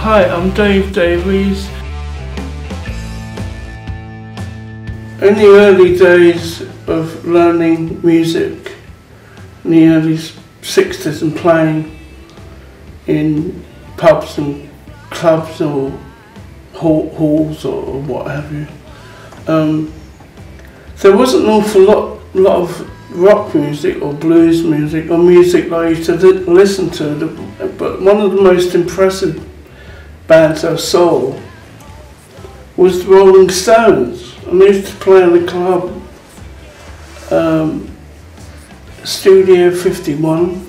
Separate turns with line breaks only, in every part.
Hi, I'm Davies. In the early days of learning music, in the early 60s and playing in pubs and clubs or halls or what have you, there wasn't an awful lot of rock music or blues music or music that I used to listen to, but one of the most impressive bands I saw was the Rolling Stones. And they used to play in the club, Studio 51,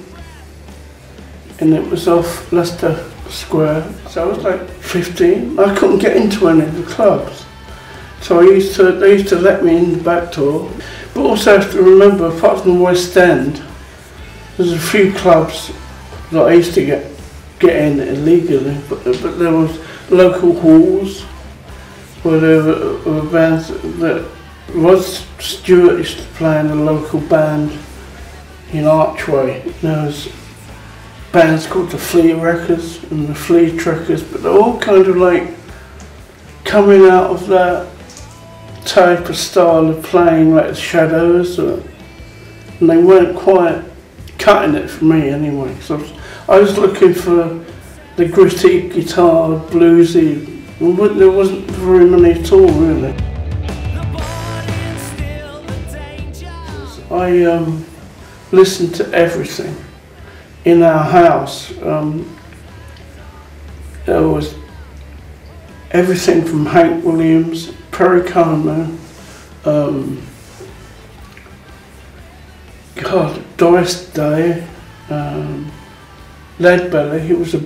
and it was off Leicester Square. So I was like 15. I couldn't get into any of the clubs, so they used to let me in the back door. But also have to remember, apart from the West End, there's a few clubs that I used to get in illegally, but there was local halls where there were bands that Rod Stewart used to play in a local band in Archway. There was bands called the Flea Wreckers and the Flea Trekkers, but they're all kind of like coming out of that type of style of playing, like the Shadows, and they weren't quite cutting it for me anyway. So I was looking for the gritty guitar, bluesy. There wasn't very many at all, really. I listened to everything in our house. There was everything from Hank Williams, Perry Como, Doris Day, Leadbelly. He was a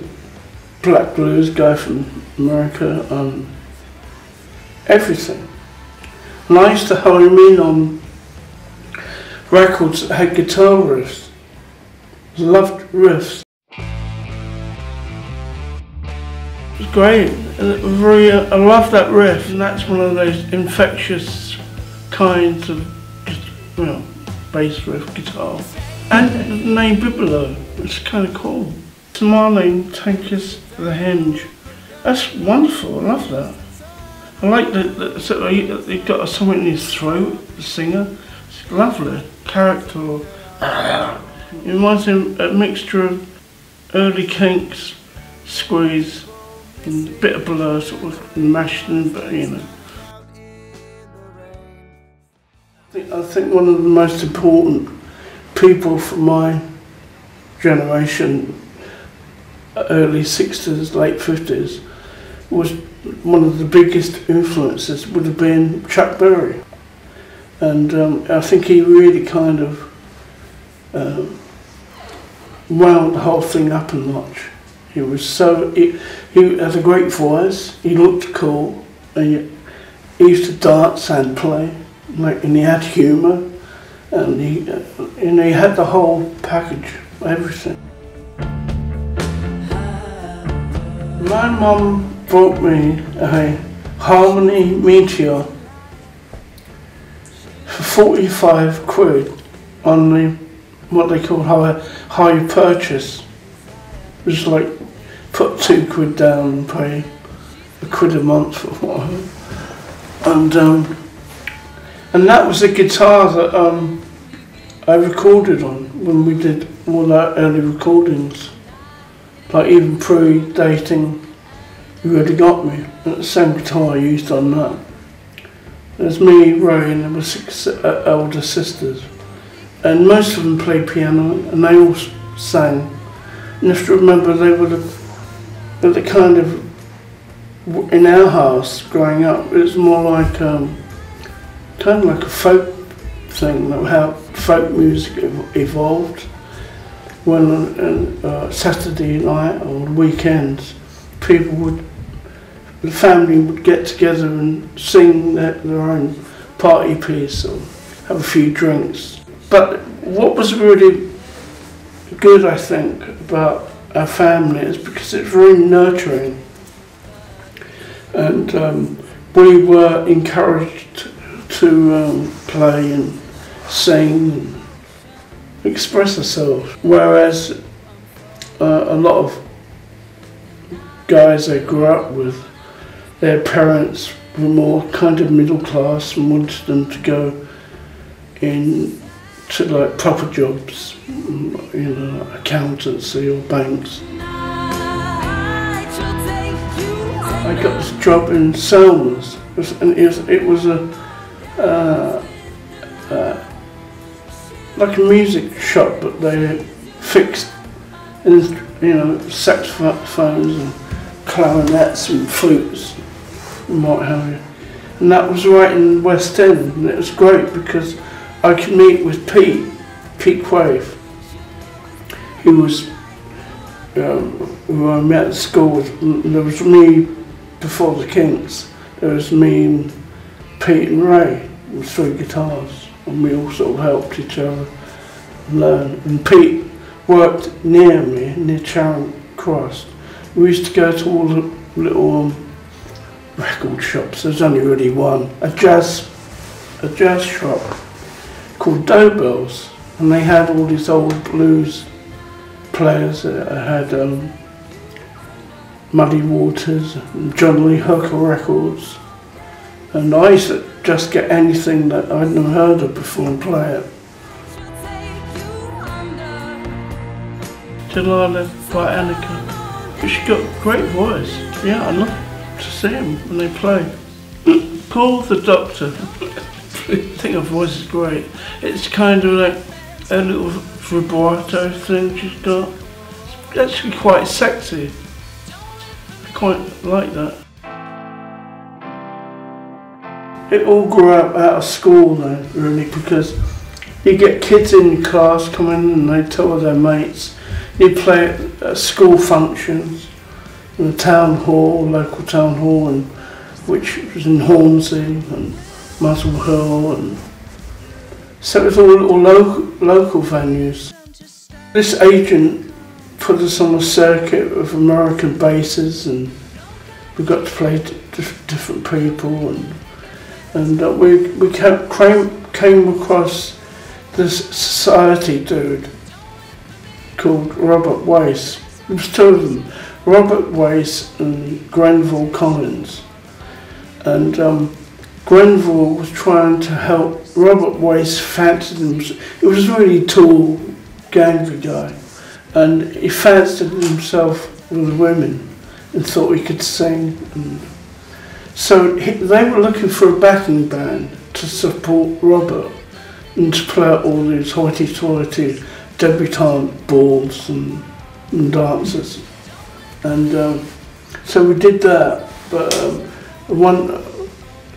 black blues guy from America. Everything. And I used to home in on records that had guitar riffs. Loved riffs. It was great. I love that riff, and that's one of those infectious kinds of, bass riff guitar. And the name Bibolo, it's kind of cool. Smiling, take us to the hinge. That's wonderful. I love that. I like that. So he got something in his throat. The singer, it's lovely character. It reminds me of a mixture of early Kinks, Squeeze, and a bit of Blur, sort of mashed in, but I think one of the most important people from my generation, early 60s, late 50s, was one of the biggest influences would have been Chuck Berry. And I think he really kind of wound the whole thing up a notch. He had a great voice, he looked cool, and he used to dance and play, and he had humour, and he had the whole package, everything. My mum bought me a Harmony Meteor for 45 quid on what they call high purchase. It was like put 2 quid down and pay £1 a month for whatever. And that was the guitar that I recorded on when we did all our early recordings. Like even pre-dating You Really Got Me, and the same guitar I used on that. There's me, Ray, and there were 6 elder sisters, and most of them played piano, and they all sang. And you have to remember they were the kind of, in our house growing up, it was more like kind of like a folk thing, how folk music evolved. When on Saturday night or weekends, the family would get together and sing their own party piece or have a few drinks. But what was really good, I think, about our family is because it's very nurturing, and we were encouraged to play and sing and express ourselves, whereas a lot of guys I grew up with, their parents were more kind of middle class and wanted them to go in to like proper jobs, you know, accountancy or banks. I got this job in Selma's, and it was like a music shop, but they fixed, you know, saxophones and clarinets and flutes and what have you. And that was right in West End, and it was great because I could meet with Pete Quaife, who was who I met at school with. There was me before the Kinks. There was me and Pete and Ray with 3 guitars, and we all sort of helped each other learn. And Pete worked near me, near Charing Cross. We used to go to all the little record shops. There's only really one, a jazz shop called Davies, and they had all these old blues players. I had Muddy Waters, and John Lee Hooker records, and I used to just get anything that I'd never heard of before and play it. Delilah by Annika. She's got a great voice. Yeah, I love to see them when they play. Paul the Doctor. I think her voice is great. It's kind of like a little vibrato thing she's got. It's actually quite sexy. I quite like that. It all grew up out of school though, really, because you get kids in your class come in and they tell their mates. You play at school functions, in the town hall, local town hall, and which was in Hornsey and Muswell Hill, and so it was all local venues. This agent put us on a circuit of American bases, and we got to play different people, and we came across this society dude called Robert Wace. There was 2 of them, Robert Wace and Grenville Collins. And Grenville was trying to help Robert Wace fancied himself. He was a really tall, gangly guy, and he fancied himself with women and thought he could sing. And so they were looking for a backing band to support Robert and to play at all these hoity-toity debutante balls and dances, and so we did that. But one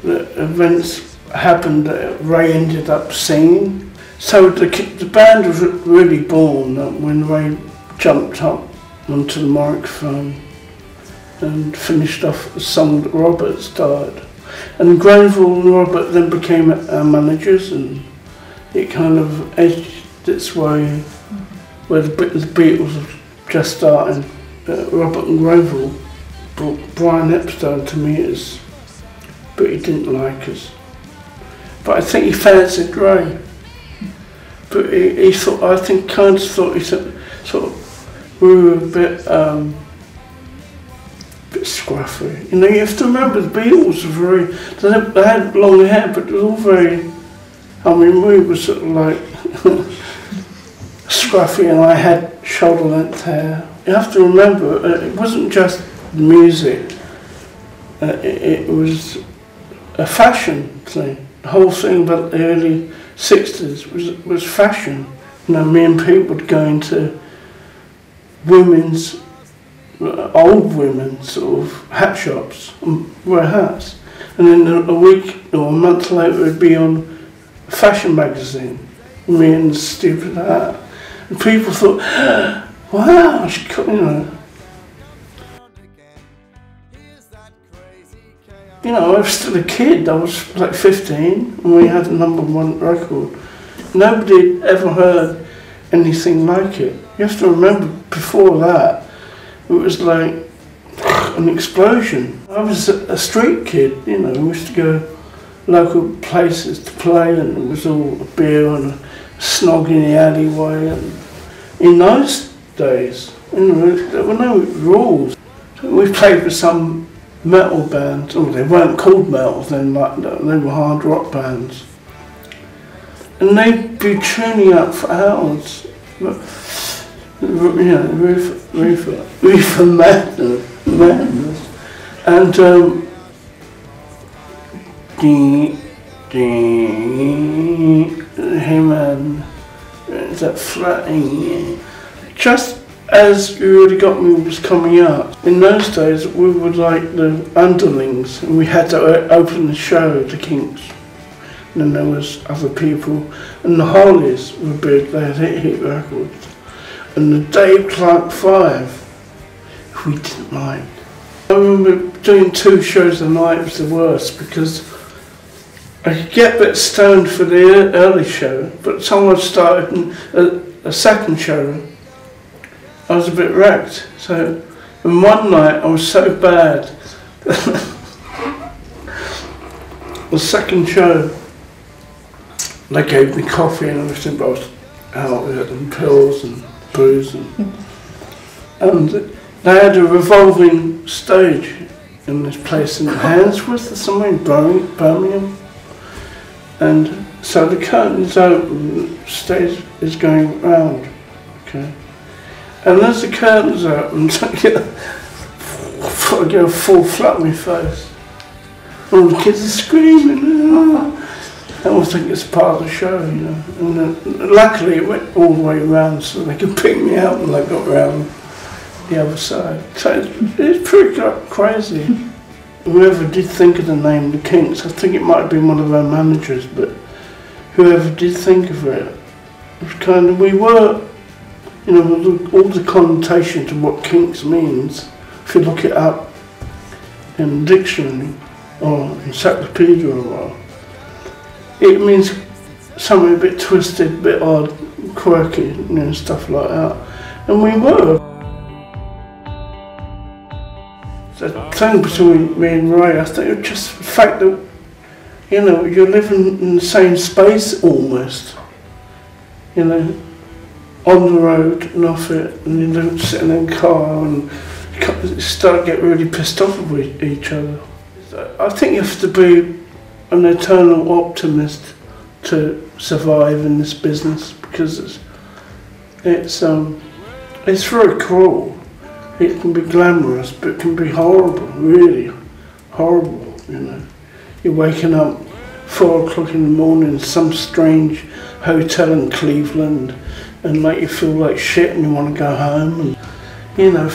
the events happened that Ray ended up singing. So the band was really born when Ray jumped up onto the microphone and finished off a song that Robert started. And Grenville and Robert then became our managers, and it kind of edged its way where the Beatles were just starting. Robert and Grenville brought Brian Epstein to meet us, but he didn't like us. But I think he fancied Ray. But he thought, I think, kind of thought he sort of, we were a bit scruffy. You know, you have to remember the Beatles were very, they had long hair, but it was all very, I mean, we were sort of like scruffy, and I had shoulder length hair. You have to remember, it wasn't just music, it was a fashion thing. The whole thing about the early 60s was fashion. You know, me and Pete would go into old women's sort of hat shops and wear hats. And then a week or a month later it'd be on a fashion magazine, me in the stupid hat. And people thought, wow, you know. You know, I was still a kid. I was like 15 when we had the #1 record. Nobody had ever heard anything like it. You have to remember, before that, it was like an explosion. I was a street kid, you know. We used to go local places to play, and it was all a beer and a snog in the alleyway. And in those days, you know, there were no rules. We played with some metal bands, or they weren't called metal then, like they were hard rock bands. And they'd be tuning up for hours. You know, reefer madness. And him and that flatting. Just as You Really Got Me was coming out, in those days we were like the underlings, and we had to open the show, the Kinks. And then there was other people, and the Hollies were big, they had hit records. And the Dave Clark Five, we didn't like. I remember doing 2 shows a night was the worst, because I could get a bit stoned for the early show, but someone started a second show, I was a bit wrecked. So, and one night I was so bad, the second show, they gave me coffee and everything, but I was out with it, and pills and booze, and they had a revolving stage in this place in Handsworth or somewhere in Birmingham, and so the curtain's open, the stage is going round, okay, and as the curtain's open, I get a full flat on my face, all the kids are screaming, I almost think it's part of the show, you know. And luckily it went all the way around so they could pick me out when I got round the other side. So it's pretty crazy. Whoever did think of the name The Kinks, I think it might have been one of our managers, but whoever did think of it was kind of, we were, you know, all the connotation to what Kinks means, if you look it up in the dictionary or encyclopedia or whatever. It means something a bit twisted, a bit odd, quirky, you know, stuff like that. And we were. The thing between me and Ray, I think it was just the fact that, you know, you're living in the same space almost. You know, on the road and off it, and you don't sit in a car and start to get really pissed off with each other. I think you have to be an eternal optimist to survive in this business, because it's very cruel. It can be glamorous, but it can be horrible, really horrible. You know, you're waking up 4 o'clock in the morning in some strange hotel in Cleveland, and make you feel like shit, and you want to go home. And you know,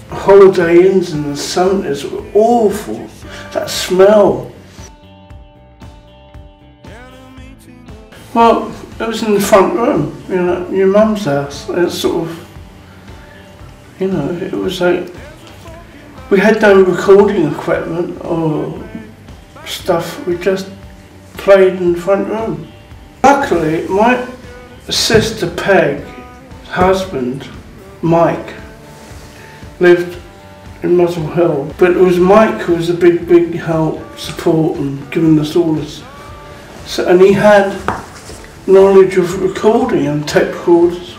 Holiday Inns in the 70s were awful. That smell. Well, it was in the front room, you know, your mum's house. It's sort of, you know, it was like, we had no recording equipment or stuff, we just played in the front room. Luckily, my sister Peg's husband, Mike, lived in Muswell Hill, but it was Mike who was a big help, support, and giving us all this. So, and he had knowledge of recording and tape recorders,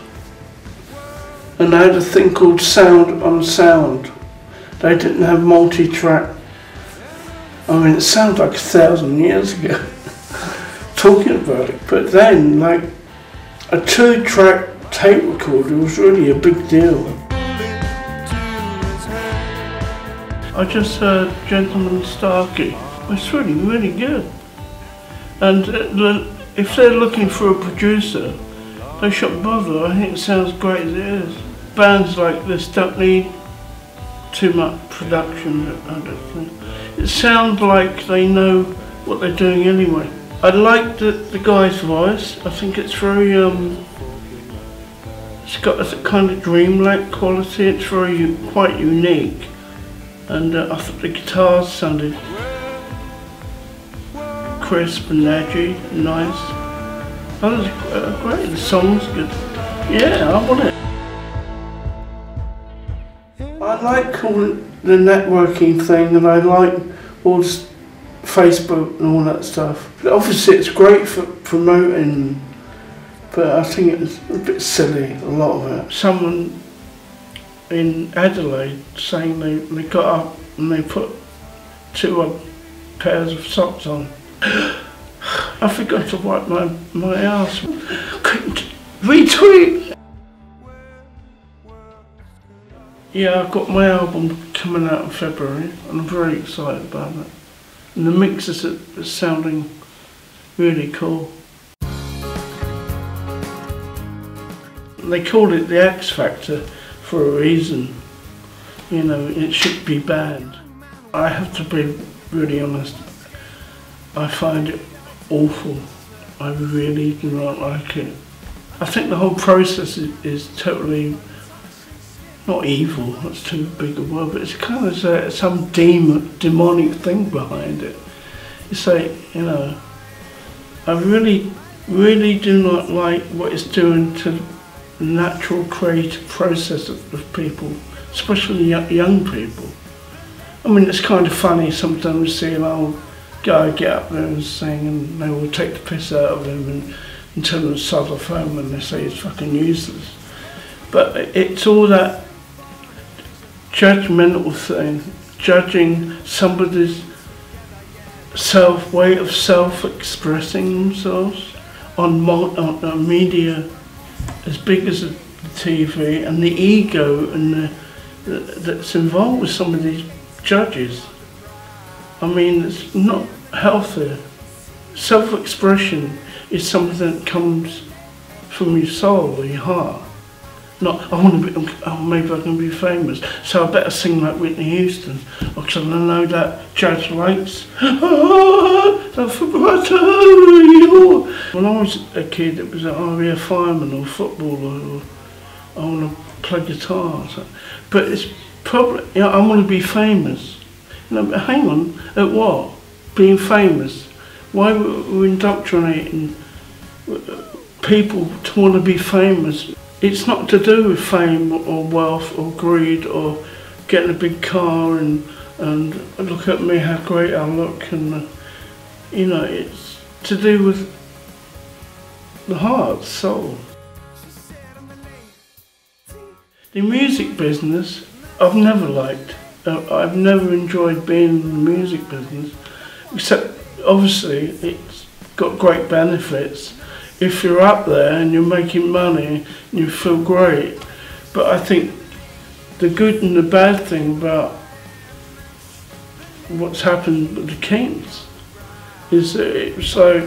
and they had a thing called sound on sound. They didn't have multi-track. I mean, it sounds like 1,000 years ago talking about it, but then like a 2-track tape recorder was really a big deal. I just heard Gentleman Starkey. It's really good, and if they're looking for a producer, they shouldn't bother. I think it sounds great as it is. Bands like this don't need too much production, I don't think. It sounds like they know what they're doing anyway. I like the guy's voice. I think it's very, it's got a kind of dreamlike quality. It's quite unique. And I thought the guitars sounded crisp and edgy and nice. That was great, the song's good. Yeah, I want it. I like all the networking thing, and I like all this Facebook and all that stuff. But obviously it's great for promoting, but I think it's a bit silly, a lot of it. Someone in Adelaide saying they got up and they put 2 pairs of socks on. I forgot to wipe my ass. Couldn't retweet. Yeah, I've got my album coming out in February and I'm very excited about it. And the mixes are sounding really cool. They call it the X Factor for a reason. You know, it should be banned. I have to be really honest. I find it awful. I really do not like it. I think the whole process is totally, not evil, that's too big a word, but it's kind of some demonic thing behind it. It's like, you know, I really do not like what it's doing to the natural creative process of people, especially young people. I mean, it's kind of funny sometimes to see an old guy get up there and sing and they will take the piss out of him and tell him to sod off home and they say he's fucking useless. But it's all that judgmental thing, judging somebody's way of self-expressing themselves on media as big as the TV, and the ego and that's involved with some of these judges. I mean, it's not healthy. Self-expression is something that comes from your soul or your heart. Not, maybe I can be famous, so I better sing like Whitney Houston, because I know that judge likes. When I was a kid, it was I'll be a fireman or footballer, or I want to play guitar. But it's probably, you know, I want to be famous. You know, but hang on, at what? Being famous? Why we're indoctrinating people to want to be famous? It's not to do with fame or wealth or greed or getting a big car and look at me, how great I look, and you know, it's to do with the heart, soul. The music business, I've never liked. I've never enjoyed being in the music business, except obviously it's got great benefits. If you're up there and you're making money, you feel great. But I think the good and the bad thing about what's happened with the Kinks is that it's like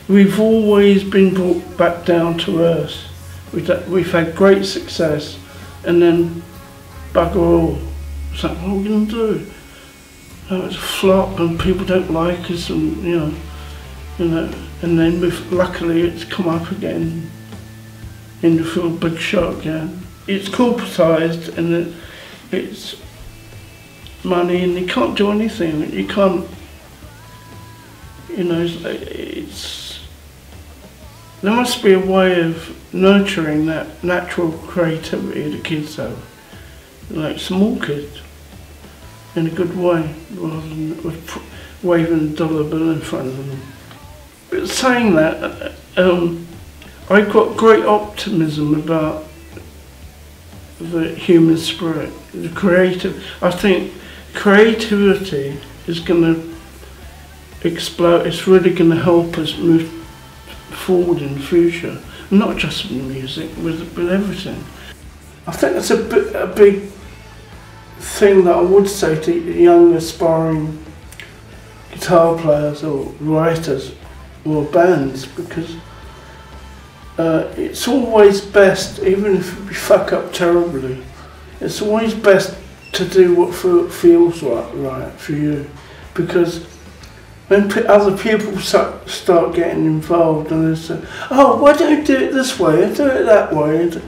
we've always been brought back down to earth. We've had great success, and then bugger all. It's like, what are we going to do? Oh, it's a flop and people don't like us, and you know, and then luckily it's come up again into a big shot again. It's corporatised and it's money, and you can't do anything. You can't, you know, there must be a way of nurturing that natural creativity the kids have, like small kids, in a good way, rather than with waving a dollar bill in front of them. But saying that, I've got great optimism about the human spirit, the creative. I think creativity is going to explode. It's really going to help us move forward in the future, not just with music, with everything. I think that's a big thing that I would say to young aspiring guitar players or writers or bands, because it's always best, even if you fuck up terribly, it's always best to do what feels right for you, because when other people start getting involved and they say, oh, why don't you do it this way, do it that way, and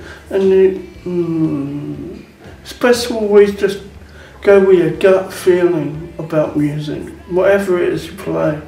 it's best to always just go with your gut feeling about music, whatever it is you play.